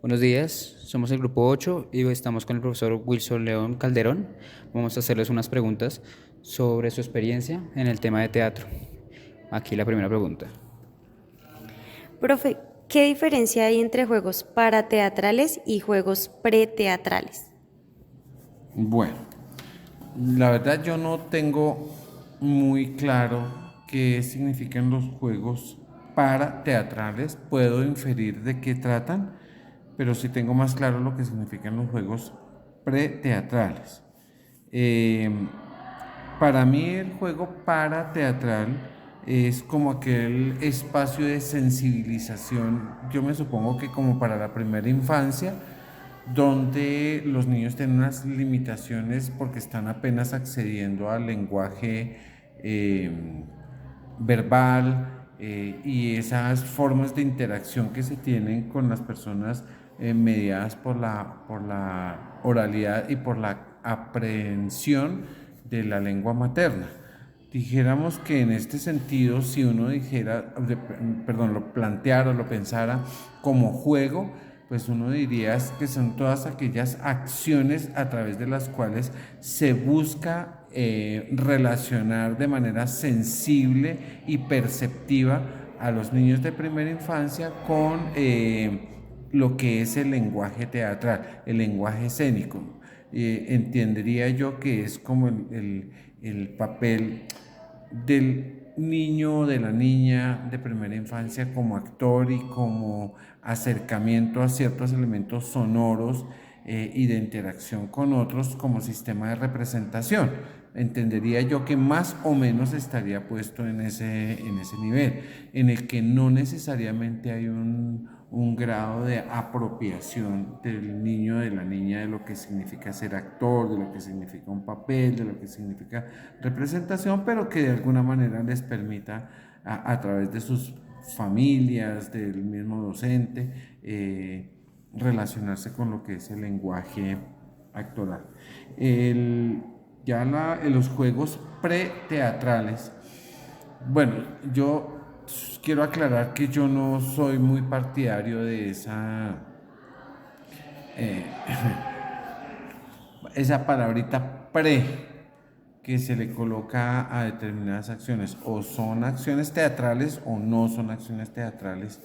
Buenos días, somos el grupo 8 y hoy estamos con el profesor Wilson León Calderón. Vamos a hacerles unas preguntas sobre su experiencia en el tema de teatro. Aquí la primera pregunta. Profe, ¿qué diferencia hay entre juegos parateatrales y juegos preteatrales? Bueno, la verdad yo no tengo muy claro qué significan los juegos para teatrales. Puedo inferir de qué tratan, pero sí tengo más claro lo que significan los juegos preteatrales. Eh, para mí el juego para teatral es como aquel espacio de sensibilización, yo me supongo que como para la primera infancia, donde los niños tienen unas limitaciones porque están apenas accediendo al lenguaje verbal y esas formas de interacción que se tienen con las personas mediadas por la oralidad y por la aprehensión de la lengua materna. Dijéramos que en este sentido, si uno dijera, perdón, lo planteara o lo pensara como juego, pues uno diría que son todas aquellas acciones a través de las cuales se busca relacionar de manera sensible y perceptiva a los niños de primera infancia con lo que es el lenguaje teatral, el lenguaje escénico. Entendería yo que es como el papel del niño o de la niña de primera infancia como actor y como acercamiento a ciertos elementos sonoros y de interacción con otros como sistema de representación. Entendería yo que más o menos estaría puesto en ese nivel, en el que no necesariamente hay un grado de apropiación del niño, de la niña, de lo que significa ser actor, de lo que significa un papel, de lo que significa representación, pero que de alguna manera les permita a través de sus familias, del mismo docente, relacionarse con lo que es el lenguaje actoral. El, en los juegos preteatrales, bueno, yo quiero aclarar que yo no soy muy partidario de eh, esa palabrita pre que se le coloca a determinadas acciones. O son acciones teatrales o no son acciones teatrales,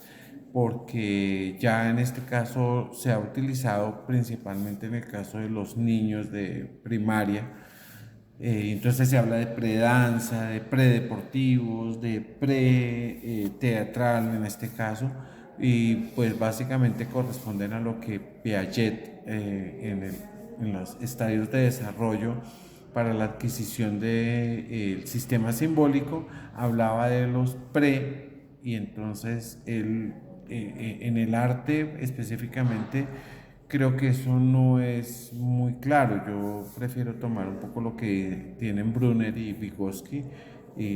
porque ya en este caso se ha utilizado principalmente en el caso de los niños de primaria. Entonces se habla de predanza, de predeportivos, de pre-teatral en este caso, y pues básicamente corresponden a lo que Piaget en los estadios de desarrollo para la adquisición del sistema simbólico hablaba de los pre, y entonces en el arte específicamente creo que eso no es muy claro. Yo prefiero tomar un poco lo que tienen Brunner y Vygotsky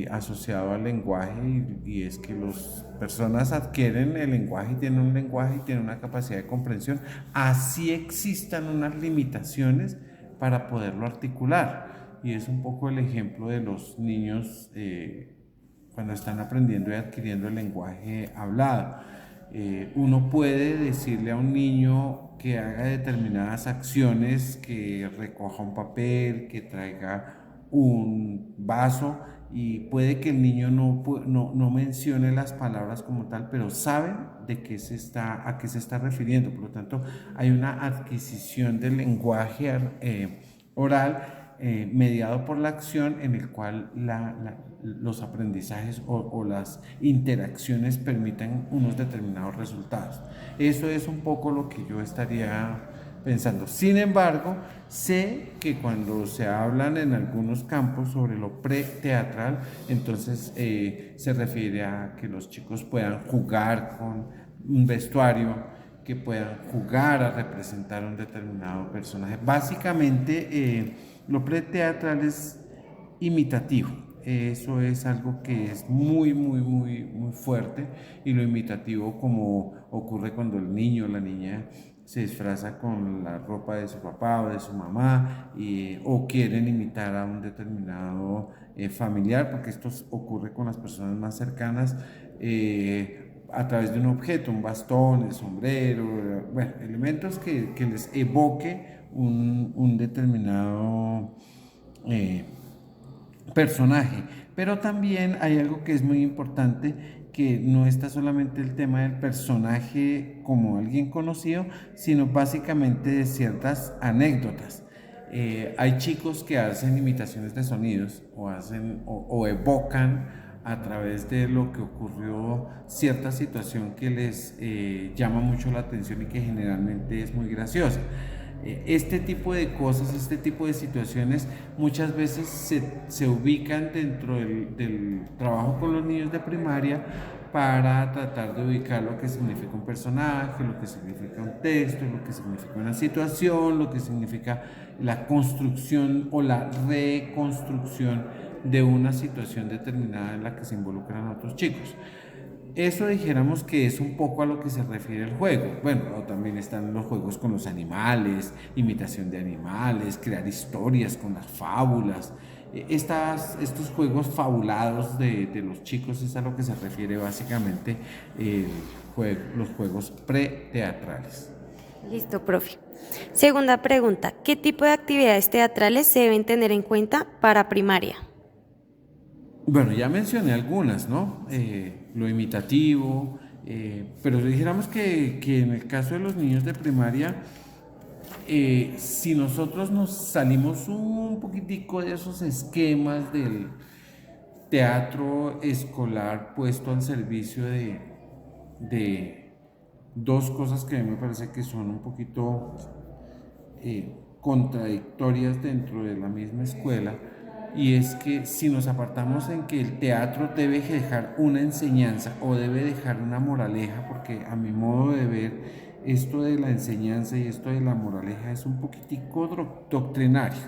asociado al lenguaje, y es que las personas adquieren el lenguaje y tienen un lenguaje y tienen una capacidad de comprensión, así existan unas limitaciones para poderlo articular. Y es un poco el ejemplo de los niños cuando están aprendiendo y adquiriendo el lenguaje hablado. Uno puede decirle a un niño que haga determinadas acciones, que recoja un papel, que traiga un vaso, y puede que el niño no mencione las palabras como tal, pero sabe de qué a qué se está refiriendo. Por lo tanto, hay una adquisición del lenguaje oral mediado por la acción, en el cual los aprendizajes o las interacciones permiten unos determinados resultados. Eso es un poco lo que yo estaría pensando. Sin embargo, sé que cuando se hablan en algunos campos sobre lo preteatral, entonces se refiere a que los chicos puedan jugar con un vestuario, que puedan jugar a representar un determinado personaje. Básicamente, lo preteatral es imitativo. Eso es algo que es muy fuerte, y lo imitativo, como ocurre cuando el niño o la niña se disfraza con la ropa de su papá o de su mamá, o quieren imitar a un determinado familiar, porque esto ocurre con las personas más cercanas, a través de un objeto, un bastón, el sombrero, bueno, elementos que les evoque un determinado personaje. Pero también hay algo que es muy importante, que no está solamente el tema del personaje como alguien conocido, sino básicamente de ciertas anécdotas. Hay chicos que hacen imitaciones de sonidos o evocan a través de lo que ocurrió cierta situación que les llama mucho la atención y que generalmente es muy graciosa. Este tipo de cosas, este tipo de situaciones muchas veces se ubican dentro del trabajo con los niños de primaria para tratar de ubicar lo que significa un personaje, lo que significa un texto, lo que significa una situación, lo que significa la construcción o la reconstrucción de una situación determinada en la que se involucran otros chicos. Eso dijéramos que es un poco a lo que se refiere el juego. Bueno, también están los juegos con los animales, imitación de animales, crear historias con las fábulas. Estos juegos fabulados de los chicos es a lo que se refiere básicamente los juegos preteatrales. Listo, profe. Segunda pregunta, ¿qué tipo de actividades teatrales se deben tener en cuenta para primaria? Bueno, ya mencioné algunas, ¿no? Lo imitativo, pero dijéramos que en el caso de los niños de primaria, si nosotros nos salimos un poquitico de esos esquemas del teatro escolar puesto al servicio de dos cosas que a mí me parece que son un poquito contradictorias dentro de la misma escuela, y es que si nos apartamos en que el teatro debe dejar una enseñanza o debe dejar una moraleja, porque a mi modo de ver esto de la enseñanza y esto de la moraleja es un poquitico doctrinario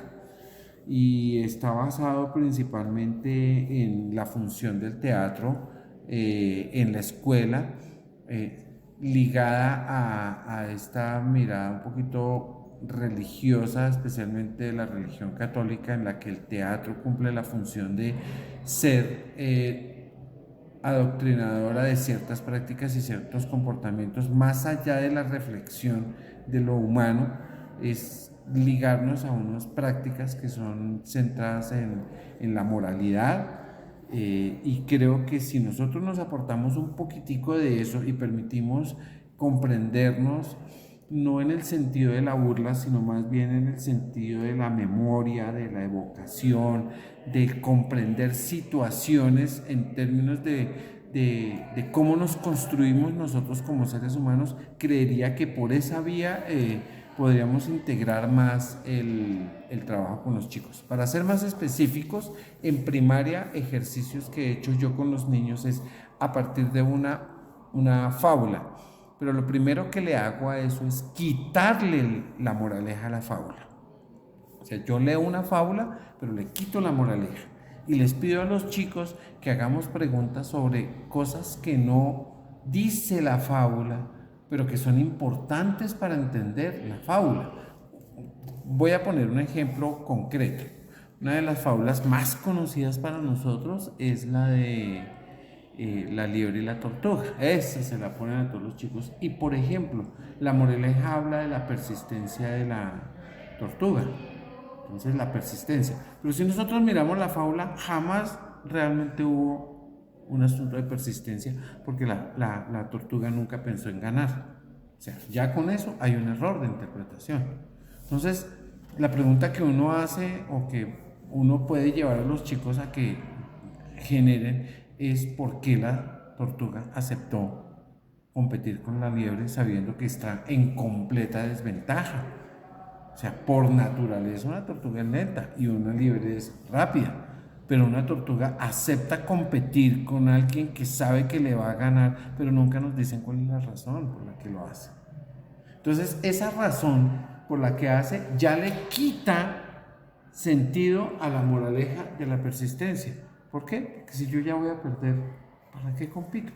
y está basado principalmente en la función del teatro en la escuela, ligada a esta mirada un poquito religiosa, especialmente de la religión católica, en la que el teatro cumple la función de ser adoctrinadora de ciertas prácticas y ciertos comportamientos, más allá de la reflexión de lo humano, es ligarnos a unas prácticas que son centradas en la moralidad. Y creo que si nosotros nos aportamos un poquitico de eso y permitimos comprendernos, no en el sentido de la burla, sino más bien en el sentido de la memoria, de la evocación, de comprender situaciones en términos de cómo nos construimos nosotros como seres humanos, creería que por esa vía podríamos integrar más el trabajo con los chicos. Para ser más específicos, en primaria, ejercicios que he hecho yo con los niños es a partir de una fábula. Pero lo primero que le hago a eso es quitarle la moraleja a la fábula. O sea, yo leo una fábula, pero le quito la moraleja. Y les pido a los chicos que hagamos preguntas sobre cosas que no dice la fábula, pero que son importantes para entender la fábula. Voy a poner un ejemplo concreto. Una de las fábulas más conocidas para nosotros es la de la liebre y la tortuga. Esa se la ponen a todos los chicos. Y por ejemplo, la moraleja habla de la persistencia de la tortuga. Entonces, la persistencia. Pero si nosotros miramos la fábula, jamás realmente hubo un asunto de persistencia, porque la tortuga nunca pensó en ganar. O sea, ya con eso hay un error de interpretación. Entonces, la pregunta que uno hace o que uno puede llevar a los chicos a que generen es por qué la tortuga aceptó competir con la liebre sabiendo que está en completa desventaja. O sea, por naturaleza una tortuga es lenta y una liebre es rápida, pero una tortuga acepta competir con alguien que sabe que le va a ganar, pero nunca nos dicen cuál es la razón por la que lo hace. Entonces, esa razón por la que hace ya le quita sentido a la moraleja de la persistencia. ¿Por qué? Porque si yo ya voy a perder, ¿para qué compito?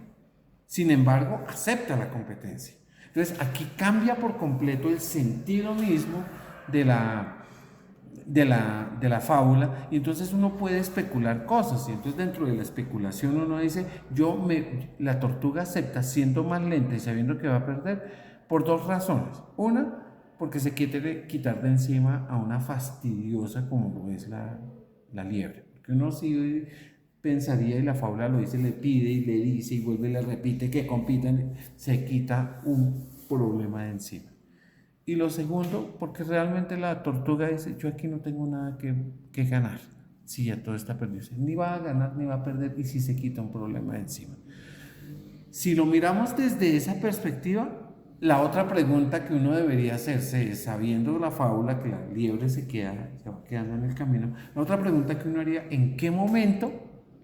Sin embargo, acepta la competencia. Entonces, aquí cambia por completo el sentido mismo de la fábula, y entonces uno puede especular cosas, y entonces dentro de la especulación uno dice, la tortuga acepta siendo más lenta y sabiendo que va a perder por dos razones. Una, porque se quiere quitar de encima a una fastidiosa como lo es la liebre, porque uno sí pensaría, y la fábula lo dice, le pide y le dice y vuelve y le repite que compitan, se quita un problema de encima. Y lo segundo, porque realmente la tortuga dice, yo aquí no tengo nada que ganar, si ya todo está perdido, ni va a ganar ni va a perder, y si se quita un problema de encima. Si lo miramos desde esa perspectiva, la otra pregunta que uno debería hacerse es, sabiendo la fábula que la liebre se va quedando en el camino, la otra pregunta que uno haría, ¿en qué momento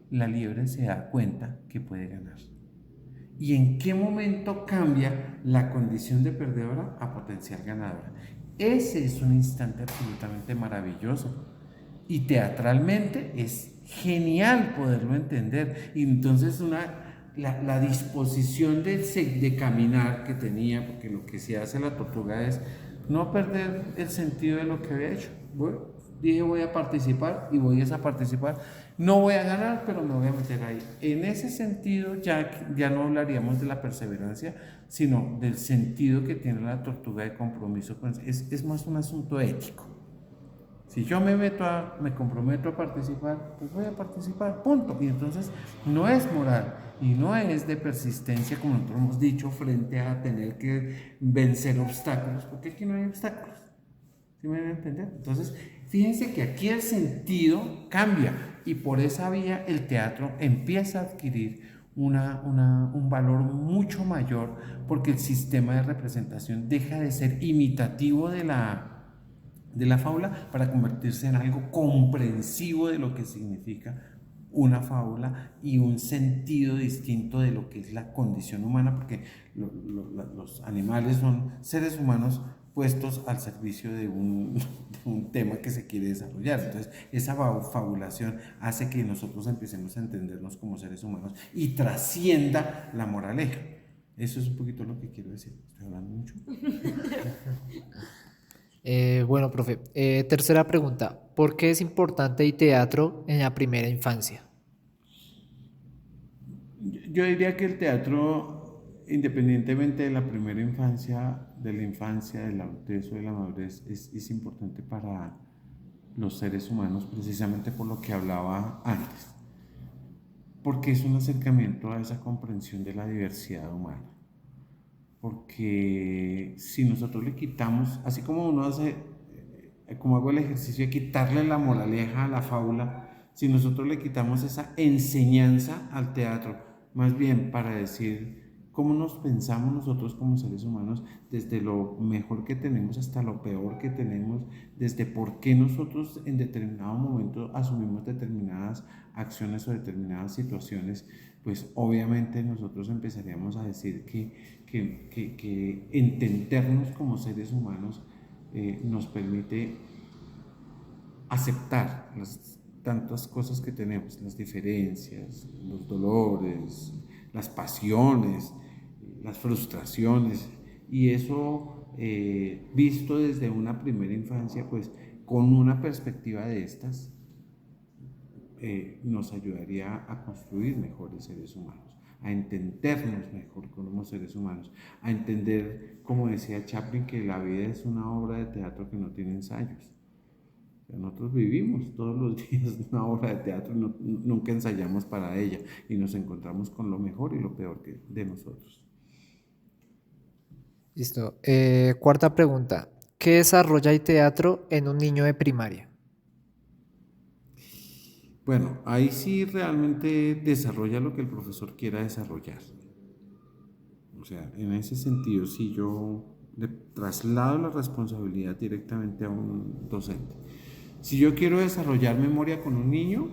la liebre se da cuenta que puede ganar? ¿Y en qué momento cambia la condición de perdedora a potencial ganadora? Ese es un instante absolutamente maravilloso, y teatralmente es genial poderlo entender. Y entonces la disposición de caminar que tenía, porque lo que se hace la tortuga es no perder el sentido de lo que había hecho. Dije voy a participar y voy a participar, no voy a ganar, pero me voy a meter ahí. En ese sentido ya no hablaríamos de la perseverancia, sino del sentido que tiene la tortuga de compromiso. Es más un asunto ético. Si yo me comprometo a participar, pues voy a participar, punto. Y entonces no es moral y no es de persistencia, como nosotros hemos dicho, frente a tener que vencer obstáculos, porque aquí no hay obstáculos. ¿Sí me van a entender? Entonces, fíjense que aquí el sentido cambia, y por esa vía el teatro empieza a adquirir un valor mucho mayor, porque el sistema de representación deja de ser imitativo de la fábula para convertirse en algo comprensivo de lo que significa una fábula y un sentido distinto de lo que es la condición humana, porque los animales son seres humanos puestos al servicio de un tema que se quiere desarrollar. Entonces, esa fabulación hace que nosotros empecemos a entendernos como seres humanos y trascienda la moraleja. Eso es un poquito lo que quiero decir. ¿Estoy hablando mucho? Bueno, profe, tercera pregunta. ¿Por qué es importante el teatro en la primera infancia? Yo diría que el teatro, independientemente de la primera infancia, de la adultez o de la madurez, es importante para los seres humanos, precisamente por lo que hablaba antes, porque es un acercamiento a esa comprensión de la diversidad humana. Porque si nosotros le quitamos, así como uno hace, como hago el ejercicio de quitarle la moraleja a la fábula, si nosotros le quitamos esa enseñanza al teatro, más bien para decir cómo nos pensamos nosotros como seres humanos, desde lo mejor que tenemos hasta lo peor que tenemos, desde por qué nosotros en determinado momento asumimos determinadas acciones o determinadas situaciones, pues obviamente nosotros empezaríamos a decir que entendernos como seres humanos nos permite aceptar las tantas cosas que tenemos, las diferencias, los dolores, las pasiones, las frustraciones, y eso visto desde una primera infancia, pues con una perspectiva de estas, nos ayudaría a construir mejores seres humanos, a entendernos mejor como seres humanos, a entender, como decía Chaplin, que la vida es una obra de teatro que no tiene ensayos. O sea, nosotros vivimos todos los días una obra de teatro, nunca ensayamos para ella, y nos encontramos con lo mejor y lo peor de nosotros. Listo. Cuarta pregunta. ¿Qué desarrolla el teatro en un niño de primaria? Bueno, ahí sí realmente desarrolla lo que el profesor quiera desarrollar. O sea, en ese sentido, sí, yo le traslado la responsabilidad directamente a un docente. Si yo quiero desarrollar memoria con un niño,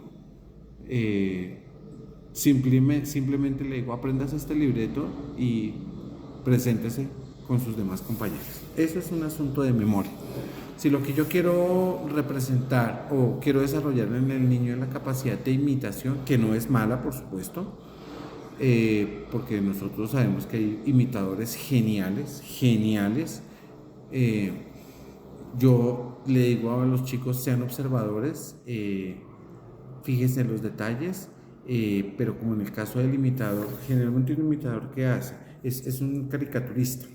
simplemente le digo, aprendas este libreto y preséntese con sus demás compañeros. Eso es un asunto de memoria. Si lo que yo quiero representar o quiero desarrollar en el niño es la capacidad de imitación, que no es mala, por supuesto, porque nosotros sabemos que hay imitadores geniales, Yo le digo a los chicos, sean observadores, fíjense en los detalles, pero como en el caso del imitador, generalmente un imitador, ¿qué hace? Es un caricaturista,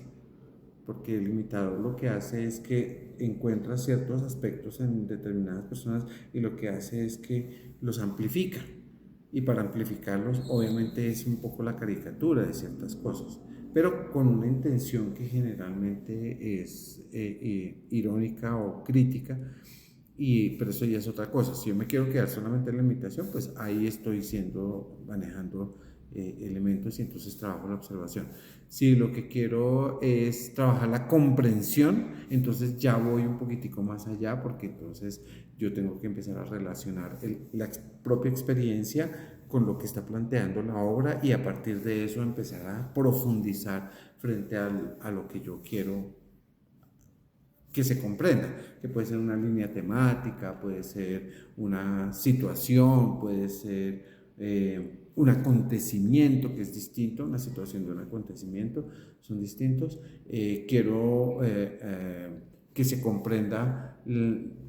porque el imitador lo que hace es que encuentra ciertos aspectos en determinadas personas y lo que hace es que los amplifica. Y para amplificarlos, obviamente es un poco la caricatura de ciertas cosas, pero con una intención que generalmente es irónica o crítica, pero eso ya es otra cosa. Si yo me quiero quedar solamente en la imitación, pues ahí estoy manejando elementos y entonces trabajo la observación. Si lo que quiero es trabajar la comprensión, entonces ya voy un poquitico más allá, porque entonces yo tengo que empezar a relacionar la propia experiencia con lo que está planteando la obra y a partir de eso empezar a profundizar frente a lo que yo quiero que se comprenda, que puede ser una línea temática, puede ser una situación, puede ser un acontecimiento que es distinto, una situación de un acontecimiento, son distintos. Quiero que se comprenda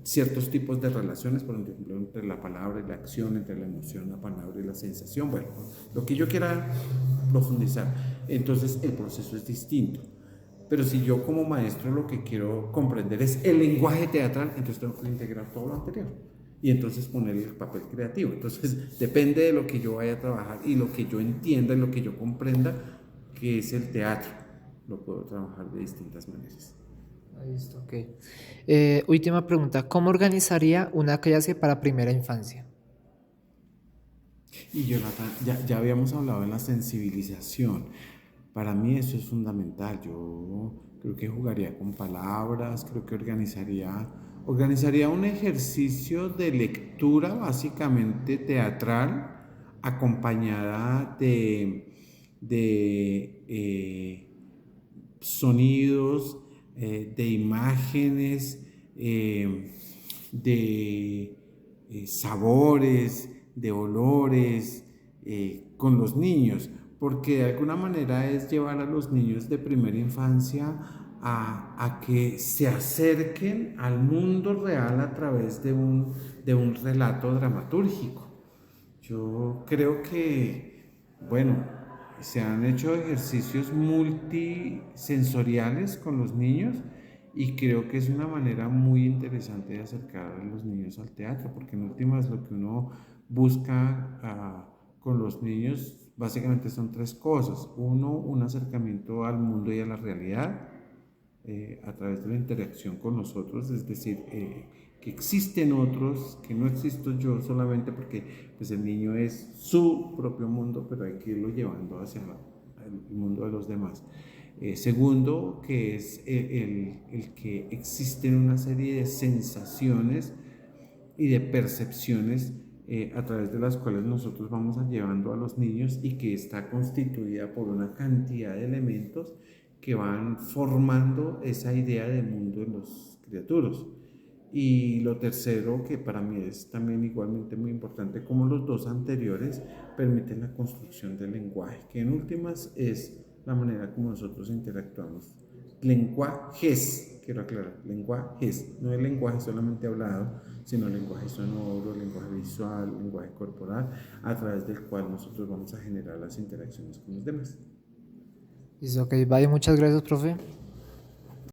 ciertos tipos de relaciones, por ejemplo, entre la palabra y la acción, entre la emoción, la palabra y la sensación, bueno, lo que yo quiera profundizar, entonces el proceso es distinto. Pero si yo como maestro lo que quiero comprender es el lenguaje teatral, entonces tengo que integrar todo lo anterior y entonces poner el papel creativo. Entonces depende de lo que yo vaya a trabajar y lo que yo entienda y lo que yo comprenda que es el teatro. Lo puedo trabajar de distintas maneras. Ahí está, ok. Última pregunta, ¿cómo organizaría una clase para primera infancia? Y Jonathan, ya habíamos hablado de la sensibilización. Para mí eso es fundamental. Yo creo que jugaría con palabras, creo que organizaría un ejercicio de lectura básicamente teatral acompañada de sonidos, de imágenes, de sabores, de olores con los niños, porque de alguna manera es llevar a los niños de primera infancia a que se acerquen al mundo real a través de un relato dramatúrgico. Yo creo que, bueno, se han hecho ejercicios multisensoriales con los niños y creo que es una manera muy interesante de acercar a los niños al teatro, porque en últimas lo que uno busca con los niños básicamente son tres cosas. Uno, un acercamiento al mundo y a la realidad a través de la interacción con nosotros, es decir, que existen otros, que no existo yo solamente porque pues, el niño es su propio mundo, pero hay que irlo llevando hacia el mundo de los demás. Segundo, que es el que existen una serie de sensaciones y de percepciones a través de las cuales nosotros vamos llevando a los niños y que está constituida por una cantidad de elementos que van formando esa idea de mundo en los criaturas. Y lo tercero, que para mí es también igualmente muy importante, como los dos anteriores, permiten la construcción del lenguaje, que en últimas es la manera como nosotros interactuamos. Lenguajes, quiero aclarar, lenguajes, no el lenguaje solamente hablado, sino el lenguaje sonoro, el lenguaje visual, el lenguaje corporal, a través del cual nosotros vamos a generar las interacciones con los demás. Listo, ok, vale, muchas gracias, profe.